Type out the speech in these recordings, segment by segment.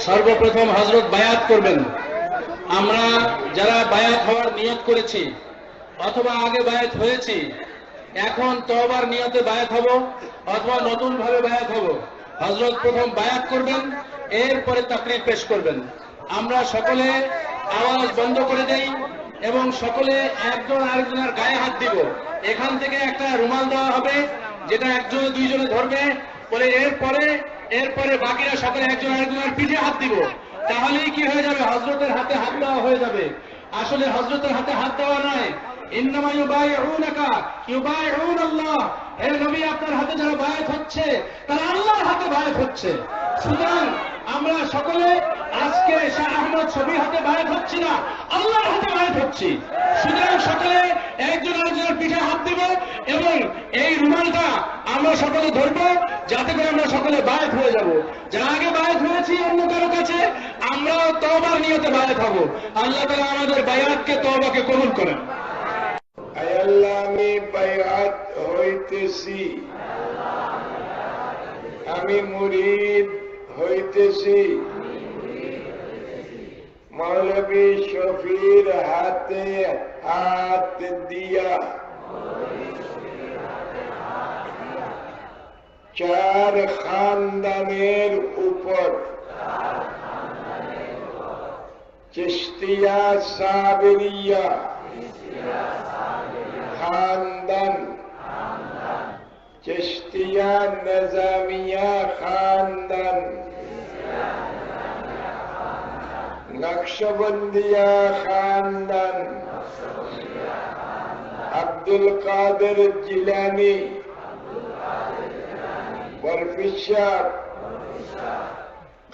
সর্বপ্রথম হযরত বায়াত করবেন। আমরা যারা বায়াত হওয়ার নিয়ত করেছি অথবা আগে বায়াত হয়েছি, এখন তওবার নিয়তে বায়াত হব অথবা নতুন ভাবে বায়াত হব, হযরত প্রথম বায়াত করবেন, এরপরে তাকরীর পেশ করবেন। আমরা সকলে আওয়াজ বন্ধ করে দেই এবং সকলে একজন আরেকজনের গায়ে হাত দিব। এখান থেকে একটা রুমাল দেওয়া হবে, যেটা একজনে দুইজনে ধরবে, বলে এরপরে বাকিরা সকলে একজন আরেকজনের পিঠে হাত দিব। তাহলেই কি হয়ে যাবে? হযরতের হাতে হাত দেওয়া হয়ে যাবে। আসলে হযরতের হাতে হাত দেওয়া নয়, ইন্নামা ইউবাইউনাকা ইউবাইউনাল্লাহ। হে নবী, আপনার হাতে যারা বায়াত হচ্ছে তারা আল্লাহর হাতে বায়াত হচ্ছে। সুতরাং আমরা সকলে আজকে শাহ আহমদ শফির হাতে বায়াত হচ্ছি না, আল্লাহর হাতে বায়াত হচ্ছি। সুতরাং সকলে একজন আরেকজনের পিঠে হাত দিব এবং এই রুমালটা আমরা সকলে ধরবো, যাতে করে আমরা সকলে বায়াত হয়ে যাব। যারা আগে বায়াত হয়েছি অন্য কারো কাছে, আমরাও তওবার নিয়তে বায়াত হব। আল্লাহ তাআলা আমাদের বায়াতকে তওবাকে কবুল করেন। আয় আল্লাহ, আমি বায়াত হইতেছি, আমি মুরিদ হইতেছি মৌলভী শফির হাতে হাত দিয়া, চার খানদানের উপর চিশতিয়া সাবরিয়া খানদান, চিশতিয়া নিজামিয়া খানদান, নকশবন্দিয়া খানদান, আব্দুল কাদের জিলানি, বরফিশাহ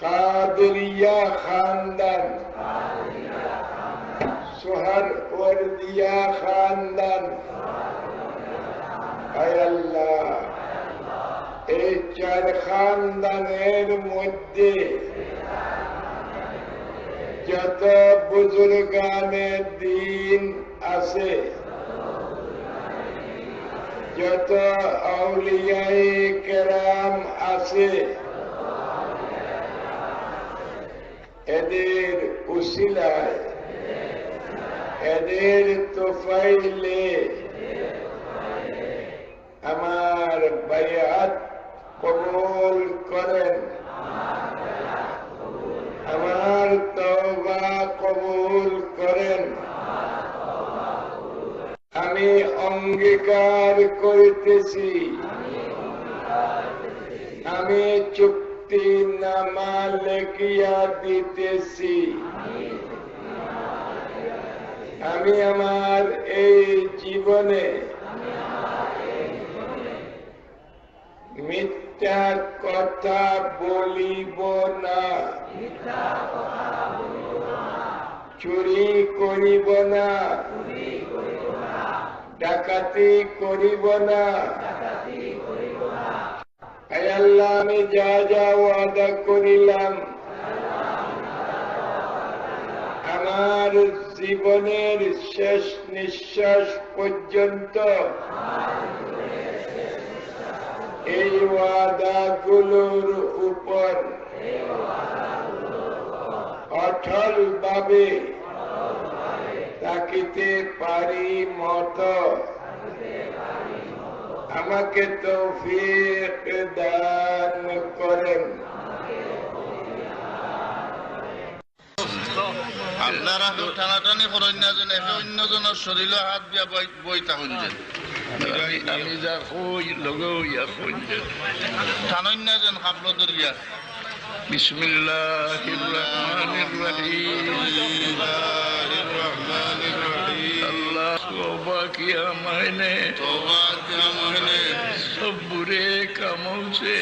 কাদরিয়া খানদান, সোহরওয়ার্দিয়া খানদান। আয় আল্লাহ, এই চার খানদানের মধ্যে যত বুজুর্গানে দ্বীন আছে, যত আউলিয়ায়ে কেরাম আছে, এদের উসিলায়, এদের তোফাইলে আমার বায়াত কবুল করেন, আমার তওবা কবুল করেন। আমি অঙ্গীকার করিতেছি, আমি চুক্তিনামা লেখিয়া দিতেছি, আমি আমার এই জীবনে মিথ্যা কথা বলিব না, চুরি করিব না, ডাকাতি করিব না। হে আল্লাহ, আমি যা যা ওয়াদা করিলাম আমার জীবনের শেষ নিঃশ্বাস পর্যন্ত এই ওয়াদাগুলোর উপর অটল ভাবে থাকিতে পারি মতো আমাকে তৌফিক দান করেন। আপনারা টানাটানি করেন না, যেন অন্যজনের শরীরে হাত দিয়া বইতা হইছেন। আমি যা কই লগেও ইয়া কইছেন, টানেন না যেন খাবল দরিয়া। বিসমিল্লাহির রহমানির রহিম, আল্লাহ তওবা কিয়া মহিনে, सब बुरे कामों से,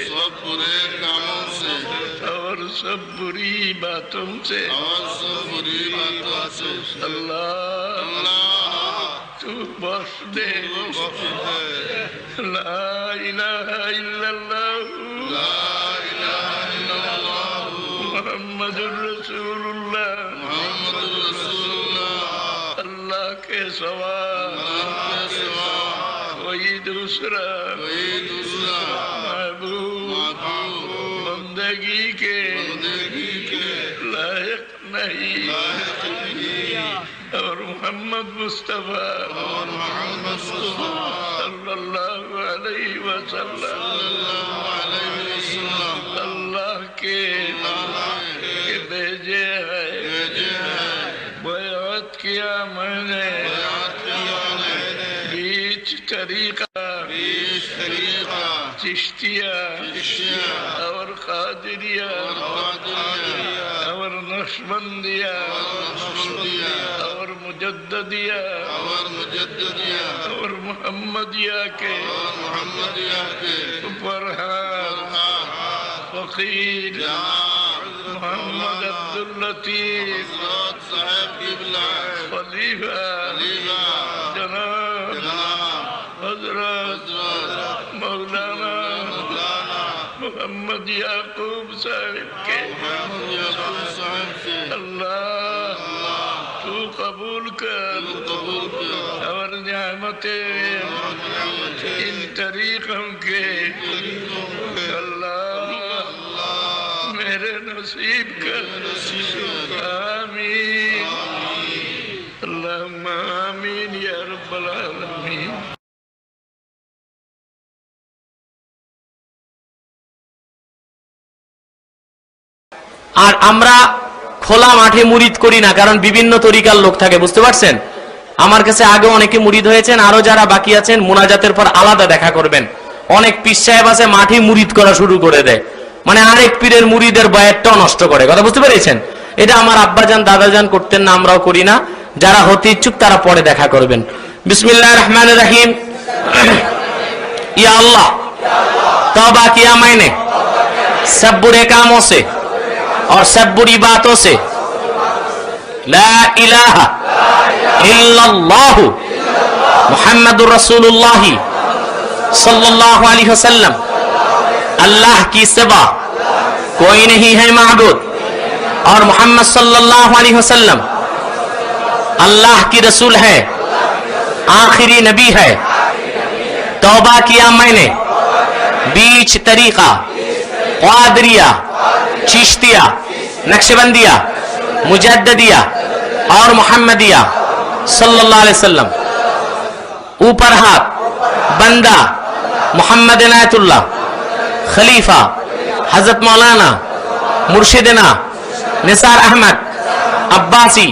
और सब बुरी बातों से, अल्लाह तू बख्श दे। ला इलाहा इल्लल्लाह मुहम्मदुर रसूलुल्लाह, अल्लाह के सिवा कोई दूसरा महबूब बंदगी के नहीं और मोहम्मद मुस्तफा सल्लल्लाहु अलैहि वसल्लम अल्लाह के भेजे है बयात किया मैंने बीच तरीका चिश्तिया और कादिरिया और नक्शबंदिया और मुजद्ददिया और मोहम्मदिया के ऊपर फकीर मोहम्मद अब्दुल लतीफ खलीफा जनाब हजरत मौलाना मोहम्मद याकूब साहिब के अल्लाह तू कबूल कर और नियामते इन तरीकों के अल्लाह मेरे नसीब कर आमीन अल्लाहुम्मा आमीन या रब्बल आलमीन। আর আমরা খোলা মাঠে মুরিদ করি না, কারণ বিভিন্ন তরিকার লোক থাকে, বুঝতে পারছেন? আমার কাছে আগে অনেকে মুরিদ হয়েছেন, আরো যারা বাকি আছেন মুনাজাতের পর আলাদা দেখা করবেন। অনেক পীর সাহেব আছে মাঠে মুরিদ করা শুরু করে দেয়, মানে আরেক পীরের মুরিদের বয়াতটাও নষ্ট করে, কথা বুঝতে পেরেছেন? এটা আমার আব্বাজান দাদাজান করতেন না, আমরাও করি না। যারা হতে ইচ্ছুক তারা পরে দেখা করবেন। বিসমিল্লাহির রহমানির রহিম। ইয়া আল্লাহ तौबा किया मैंने सब बुरे कामों से और सब बुरी बातों से। ला इलाहा इल्लल्लाह मुहम्मदुर रसूलुल्लाह सल्लल्लाहु अलैहि वसल्लम। अल्लाह की सिवा कोई नहीं है माबूद और मोहम्मद सल्लल्लाहु अलैहि वसल्लम अल्लाह की रसूल है, आखिरी नबी है। तौबा किया मैंने बीच तरीका क़ादिरिया चिश्तिया नक्शबंदिया मुजद्ददिया और मोहम्मदिया सल्लल्लाहु अलैहि वसल्लम। ऊपर हाथ बंदा मोहम्मद इनायतुल्लाह खलीफा हजरत मौलाना मुर्शिदना निसार अहमद अब्बासी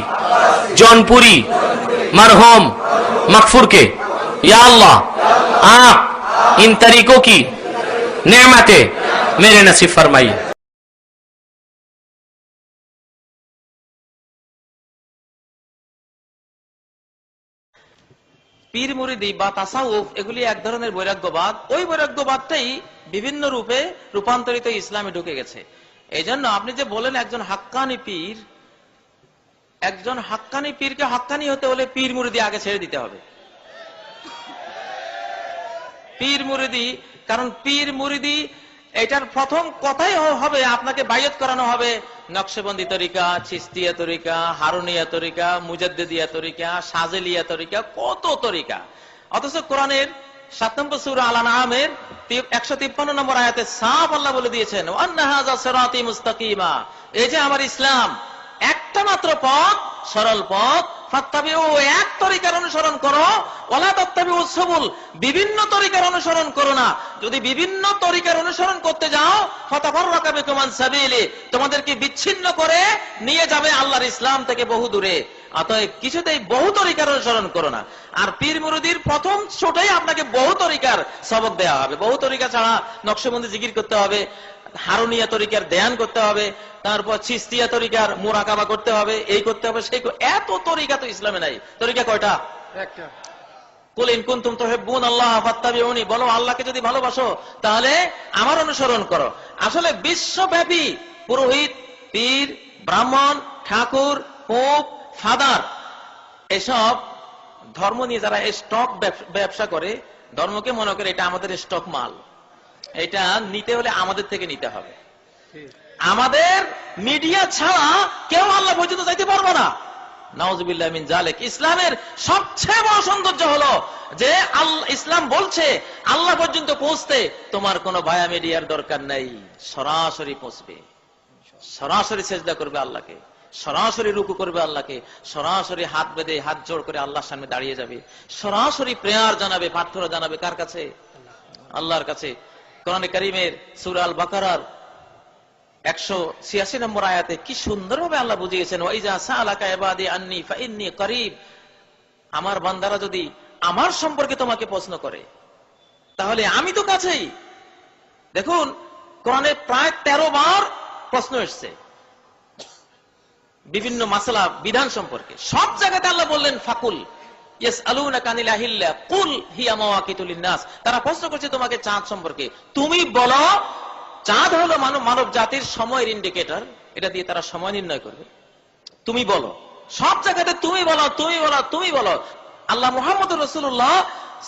जौनपुरी मरहूम मकफूर के। या अल्लाह आप इन तरीकों की नेमतें मेरे नसीब फरमाइए। পীর মুরিদি বা তাসাউফ এগুলি এক ধরনের বৈরাগ্যবাদ। ওই বৈরাগ্যবাদটাই বিভিন্ন রূপে রূপান্তরিত ইসলামে ঢুকে গেছে। এই জন্য আপনি যে বলেন একজন হাক্কানি পীর, একজন হাক্কানি পীরকে হাক্কানি হতে হলে পীর মুরিদি আগে ছেড়ে দিতে হবে। পীর মুরিদি, কারণ পীর মুরিদি এটার প্রথম কথাই হবে আপনাকে বাইয়ত করানো হবে নকশবন্দি তরিকা, চিস্তিয়া তরিকা, হারুনিয়া তরিকা, মুজাদ্দিদিয়া তরিকা, সাজেলিয়া তরিকা, কত তরিকা। অথচ কোরআনের 7 নম্বর সূরা আল আনআমের 153 নম্বর আয়াতে সাফ আল্লাহ বলে দিয়েছেন ওয়ান্না হাযা সিরাতি মুস্তাকিমা, এই যে আমার ইসলাম একটা মাত্র পথ, সরল পথ। ফাত্তাবিউ, এক তরিকার অনুসরণ করো। ওয়ালা তাত্তাবিউ সুবুল, বিভিন্ন তরিকার অনুসরণ করো না। যদি বিভিন্ন তরিকার অনুসরণ করতে যাও ফাতাফাররাকা বিকুম আন সাবিলি, তোমাদেরকে বিচ্ছিন্ন করে নিয়ে যাবে আল্লাহর ইসলাম থেকে বহু দূরে। অতএব কিছুতেই বহু তরিকার অনুসরণ করো না। আর পীর মুরিদির প্রথম ছোটই আপনাকে বহু তরিকার সবক দেওয়া হবে। বহু তরিকা ছাড়া নকশবন্দি জিকির করতে হবে, হারুনিয়া তরিকার ধ্যান করতে হবে, তারপর চিস্তিয়া তরিকার মুরাকাবা করতে হবে, এই করতে হবে সেই। এত তরিকা তো ইসলামে নাই। তরিকা কয়টা? একটা। কুল ইন কুনতুম তুহিব্বুন আল্লাহ ফাত্তাবিউনি, বলো আল্লাহকে যদি ভালোবাসো তাহলে আমার অনুসরণ করো। আসলে বিশ্বব্যাপী পুরোহিত, পীর, ব্রাহ্মণ, ঠাকুর, পোপ, ফাদার, এসব ধর্ম নিয়ে যারা স্টক ব্যবসা করে, ধর্মকে মনে করে এটা আমাদের স্টক মাল, এটা নিতে হলে আমাদের থেকে নিতে হবে। আমাদের মিডিয়া ছাড়া কেউ আল্লাহ পর্যন্ত যাইতে পারবো না। নাউজুবিল্লাহ মিন জালিক। ইসলামের সবচেয়ে বড় সৌন্দর্য হলো যে ইসলাম বলছে আল্লাহ পর্যন্ত পৌঁছতে তোমার কোনো ভায়া মিডিয়ার দরকার নাই, সরাসরি পৌঁছবে, সরাসরি সেজদা করবে আল্লাহকে। সরাসরি রুকু করবে আল্লাহকে, সরাসরি হাত বেঁধে হাত জোড় করে আল্লাহর সামনে দাঁড়িয়ে যাবে, সরাসরি প্রেয়ার জানাবে, প্রার্থনা জানাবে কার কাছে? আল্লাহর কাছে। কোরআনে কারীমের সূরা আল বাকারার 186 নম্বর আয়াতে কি সুন্দরভাবে আল্লাহ বুঝিয়েছেন, ওয়াইজা সাআলাকা ইবাদি আন্নী ফাইন্নী করিব, আমার বান্দারা যদি আমার সম্পর্কে তোমাকে প্রশ্ন করে তাহলে আমি তো কাছেই। দেখুন কোরআনে প্রায় 13 বার প্রশ্ন এসছে বিভিন্ন মাসলা বিধান সম্পর্কে, সব জায়গাতে আল্লাহ বললেন ফাকুল ইয়াসআলুনাকা আনিল আহিল্লা কুল হিয়া মাওয়াকিতুল লিন্নাস, তারা প্রশ্ন করছে তোমাকে চাঁদ সম্পর্কে, তুমি বলো চাঁদ হলো মানব জাতির সময়ের ইন্ডিকেটর, এটা দিয়ে তারা সময় নির্ণয় করবে। তুমি বলো, সব জায়গাতে তুমি বলো তুমি বলো তুমি বলো। আল্লাহ মুহাম্মদ রাসূলুল্লাহ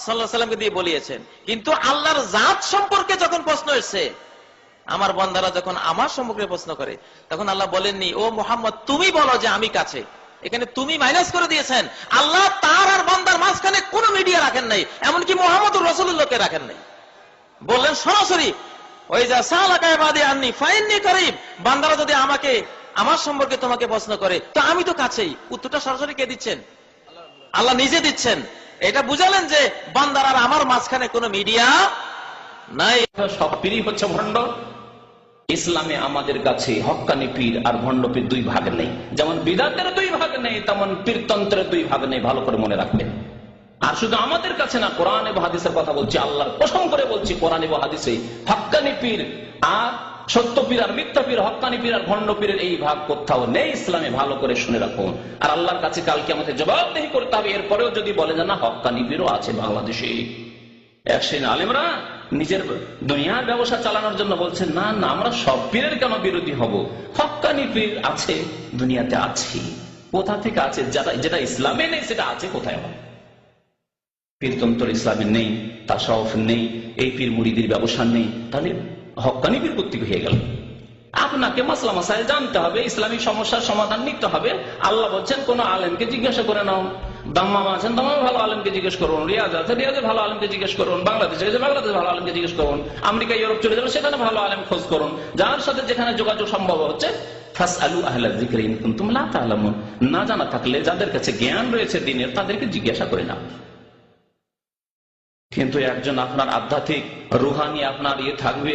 সাল্লাল্লাহু আলাইহি সাল্লামকে দিয়ে বলিয়েছেন, কিন্তু আল্লাহর জাত সম্পর্কে যখন প্রশ্ন এসেছে, আমার বান্দারা যখন আমার সম্পর্কে প্রশ্ন করে, তখন আল্লাহ বলেননি ও মুহাম্মদ তুমি বলো যে আমি কাছে। এখানে তুমি মাইনাস করে দিয়েছেন। আল্লাহ তার আর বান্দার মাঝখানে কোনো মিডিয়া রাখেন নাই, এমনকি মুহাম্মদুর রাসূলুল্লাহকে রাখেন নাই। বললেন সরাসরি ওয়াইজা সাআলাকা ইবাদি আন্নী ফাইন্নী করিব, বান্দারা যদি আমাকে আমার সম্পর্কে তোমাকে প্রশ্ন করে তো আমি তো কাছেই। উত্তরটা সরাসরি কে দিচ্ছেন? আল্লাহ নিজে দিচ্ছেন। এটা বুঝালেন যে বান্দার আর আমার মাঝখানে কোনো মিডিয়া নাই। সব পীরই হচ্ছে ভণ্ড। ইসলামে আমাদের কাছে হক্কানি পীর আর ভণ্ড পীর দুই ভাগ নেই। যেমন বিদাতের দুই ভাগ নেই, তেমন পীরতন্ত্রের দুই ভাগ নেই, ভালো করে মনে রাখবেন। আর শুধু আমাদের কাছে না, কোরআন এবং হাদিসের কথা বলছি, আল্লাহর কসম করে বলছি, কোরআন এবং হাদিসে হক্কানি পীর আর সত্য পীর আর মিথ্যা পীর, হক্কানি পীর আর ভণ্ড পীরের এই ভাগ কোথাও নেই ইসলামে, ভালো করে শুনে রাখুন। আর আল্লাহর কাছে কালকে আমাদের জবাবদেহি করতে হবে। এরপরেও যদি বলে যে না হক্কানি পীরও আছে বাংলাদেশে, একদিন আলেমরা নিজের দুনিয়ার ব্যবসা চালানোর জন্য বলছেন না না আমরা সব পীরের কেন বিরোধী হব, হক্কানি পীর আছে, দুনিয়াতে আছে। কোথা থেকে আছে? যেটা ইসলামে নেই সেটা আছে কোথায়? পীরতন্ত্র ইসলামে নেই, তাসাউফ নেই, এই পীর মুরিদির ব্যবসা নেই, তাহলে হক্কানি পীর কর্তৃক হয়ে গেল। আপনাকে মাসলা মাসাইল জানতে হবে, ইসলামিক সমস্যার সমাধান নিতে হবে। আল্লাহ বলছেন কোন আলেমকে জিজ্ঞাসা করে নাও। দাম্মাম আছেন, দাম্মামে ভালো আলেমকে জিজ্ঞেস করুন। রিয়াজ আছে, রিয়াজে ভালো আলেমকে জিজ্ঞেস করুন। বাংলাদেশে গেছে, বাংলাদেশে ভালো আলেমকে জিজ্ঞেস করুন। আমেরিকা ইউরোপ চলে যাবে, সেখানে ভালো আলেম খোঁজ করুন। যার সাথে যেখানে যোগাযোগ সম্ভব হচ্ছে, ফাসআলু আহলা যিকরি ইন কুনতুম লা তা'লামুন, না জানা থাকলে যাদের কাছে জ্ঞান রয়েছে দিনের, তাদেরকে জিজ্ঞাসা করে নাও। কিন্তু একজন আপনার আধ্যাত্মিক রুহানি আপনার থাকবে,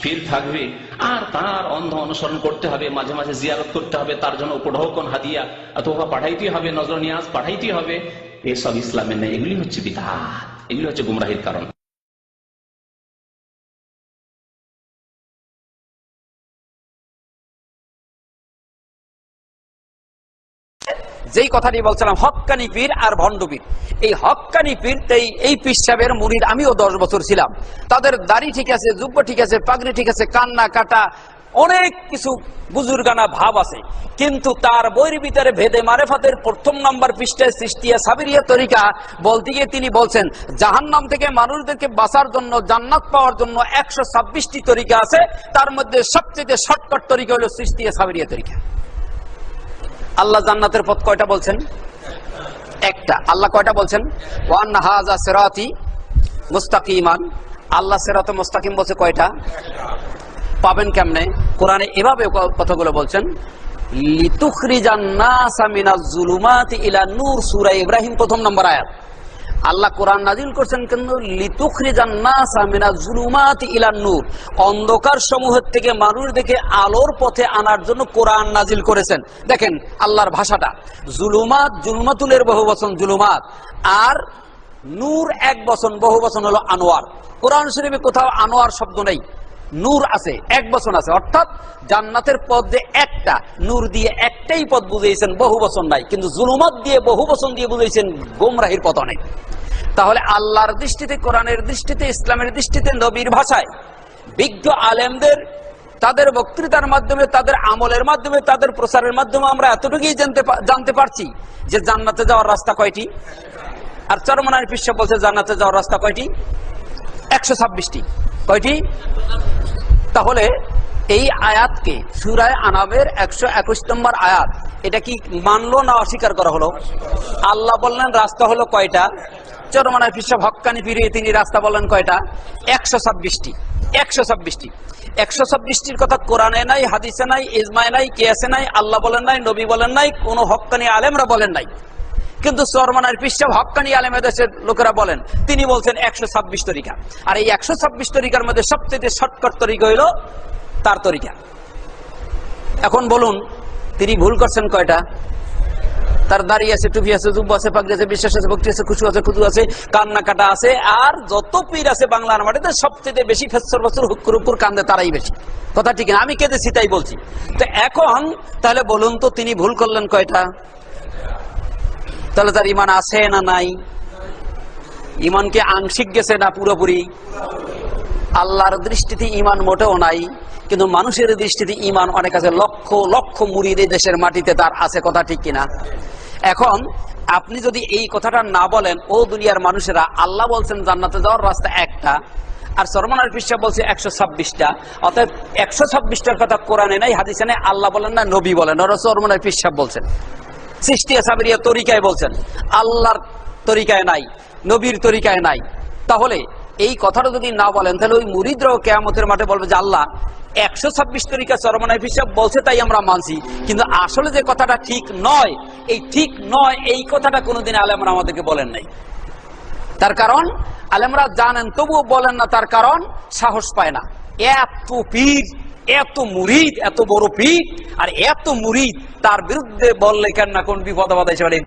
পীর থাকবে, আর তার অন্ধ অনুসরণ করতে হবে, মাঝে মাঝে জিয়ারত করতে হবে, তার জন্য উপঢৌকন হাদিয়া অথবা পাঠাইতে হবে, নজর নিয়াজ পাঠাইতে হবে, এসব ইসলামে নেই। এগুলি হচ্ছে বিদআত, এগুলি হচ্ছে গুমরাহির কারণ। যেই কথাটি বলছিলাম হক্কানি পীর আর ভণ্ড পীর, এই হক্কানি পীর এই পীর সাহেবের মুরিদ আমিও 10 বছর ছিলাম। তাদের দাড়ি ঠিক আছে, জুব্বা ঠিক আছে, পাগড়ি ঠিক আছে, কান্না কাটা অনেক কিছু বুজুর্গানা ভাব আছে, কিন্তু তার বইয়ের ভিতরে ভেদে মারেফাতের 1 নম্বর পৃষ্ঠায় চিশতিয়া সাবিরিয়া তরিকা বলতে গিয়ে তিনি বলছেন জাহান্নাম থেকে মানুষদেরকে বাঁচার জন্য, জান্নাত পাওয়ার জন্য 126টি তরিকা আছে, তার মধ্যে সবচেয়ে শর্টকাট তরিকা হলো চিশতিয়া সাবিরিয়া তরিকা। আল্লাহ জান্নাতের পথ কয়টা বলছেন? একটা। আল্লাহ কয়টা বলছেন? ওয়া আন্না হাযা সিরাতি মুস্তাকিমান। আল্লাহ সিরাতে মুস্তাকিম বলছে কয়টা? পাবেন কেমনে? কোরআনে এভাবে কথাগুলো বলছেন, লিতুখরিজান নাসা মিনাজ যুলুমাতি ইলা নূর, সূরা ইব্রাহিম 1 নম্বর আয়াত। আল্লাহ কোরআন নাজিল করছেন কেন? লিতুখরিজান নাসা মিনাজ যুলুমাতি ইলা নূর, অন্ধকার সমূহের থেকে মানুষদেরকে আলোর পথে আনার জন্য কোরআন নাজিল করেছেন। দেখেন আল্লাহর ভাষাটা, জুলুমাত, জুলমাতুলের বহুবচন জুলুমাত, আর নূর এক বচন, বহুবচন হলো আনোয়ার। কোরআন শরীফে কোথাও আনোয়ার শব্দ নেই, নূর আছে, এক বচন আছে, অর্থাৎ জান্নাতের পথ যে একটা, নূর দিয়ে একটাই পথ বুঝিয়েছেন, বহু বচন নাই। কিন্তু জুলুমাত দিয়ে, বহু বচন দিয়ে বুঝিয়েছেন গোমরাহির পথ অনেক। তাহলে আল্লাহর দৃষ্টিতে, কোরআনের দৃষ্টিতে, ইসলামের দৃষ্টিতে, নবীর ভাষায় বিজ্ঞ আলেমদের তাদের বক্তৃতার মাধ্যমে, তাদের আমলের মাধ্যমে, তাদের প্রচারের মাধ্যমে আমরা এতটুকুই জানতে পারছি যে জান্নাতে যাওয়ার রাস্তা কয়টি। আর চরমনাই পীর সাহেব বলছে জান্নাতে যাওয়ার রাস্তা কয়টি? 126টি। কয়টি? তাহলে এই আয়াতকে সূরা আনামের 121 নম্বর আয়াত, এটা কি মানলো না অস্বীকার করা হলো? আল্লাহ বললেন রাস্তা হলো কয়টা? চরমনাই পীর সাহেব হক্কানি পীরে তিনি রাস্তা বললেন কয়টা? 126টি। 126টি। 126টির কথা কোরআনে নাই, হাদিসে নাই, ইজমায় নাই, কিয়াসে নাই, আল্লাহ বলেন নাই, নবী বলেন নাই, কোন হক্কানি আলেমরা বলেন নাই। কিন্তু চরমনার পিসাব হক্কানি আলেম দেশের লোকেরা বলেন, তিনি বলছেন 126 তরিকা। আর এই 126 তরিকার মধ্যে সবচেয়ে শর্টকাট তরিকা হইল তার তরিকা। এখন বলুন তিনি ভুল করছেন কয়টা? তার দাড়ি আছে, টুপি আছে, জুব্ব আছে, পাগড়ি আছে, বিশ্বাস আছে, ভক্তি আছে, খুশু আছে, খুদু আছে, কান্না কাটা আছে, আর যত পীর আছে বাংলার মাটিতে সবচেয়ে বেশি ফেসর বছর হুক্কুর উপর কান্দে তারাই বেশি। কথা ঠিক না? আমি কেঁদেছি তাই বলছি। তো এখন তাহলে বলুন তো তিনি ভুল করলেন কয়টা? তাহলে তার ইমান আছে না নাই? ইমান কি আংশিক গেছে না পুরোপুরি? আল্লাহর দৃষ্টিতে ইমান মোটেও নাই, কিন্তু মানুষের দৃষ্টিতে ইমান অনেক আছে। লক্ষ লক্ষ মুরিদ এই দেশের মাটিতে তার আছে। কথা ঠিক কিনা? এখন আপনি যদি এই কথাটা না বলেন, ও দুনিয়ার মানুষেরা, আল্লাহ বলছেন জান্নাতে যাওয়ার রাস্তা একটা, আর সরমনার পৃষ্ঠা বলছে 126টা, অর্থাৎ 126টার কথা কোরআনে নাই, হাদিসে নাই, আল্লাহ বলেন না, নবী বলেন, ওরা সরমনার পৃষ্ঠা বলছেন, সৃষ্টিয়া সাবরিয়া তরিকায় বলছেন, আল্লাহর তরিকায় নাই, নবীর তরিকায় নাই। তাহলে এই কথাটা যদি না বলেন, তাহলে ওই মুরিদরাও কিয়ামতের মাঠে বলবে যে আল্লাহ 126 তরিকা চরমনায় পিসাব বলছে তাই আমরা মানছি, কিন্তু আসলে যে কথাটা ঠিক নয়, এই ঠিক নয় এই কথাটা কোনোদিন আলেমরা আমাদেরকে বলেন নাই। তার কারণ আলেমরা জানেন তবুও বলেন না, তার কারণ সাহস পায় না। এত পীর, এত মুরিদ, এত বড় পীর আর এত মুরিদ, তার বিরুদ্ধে বললে কেন না কোন বিপদ বাধা হিসেবে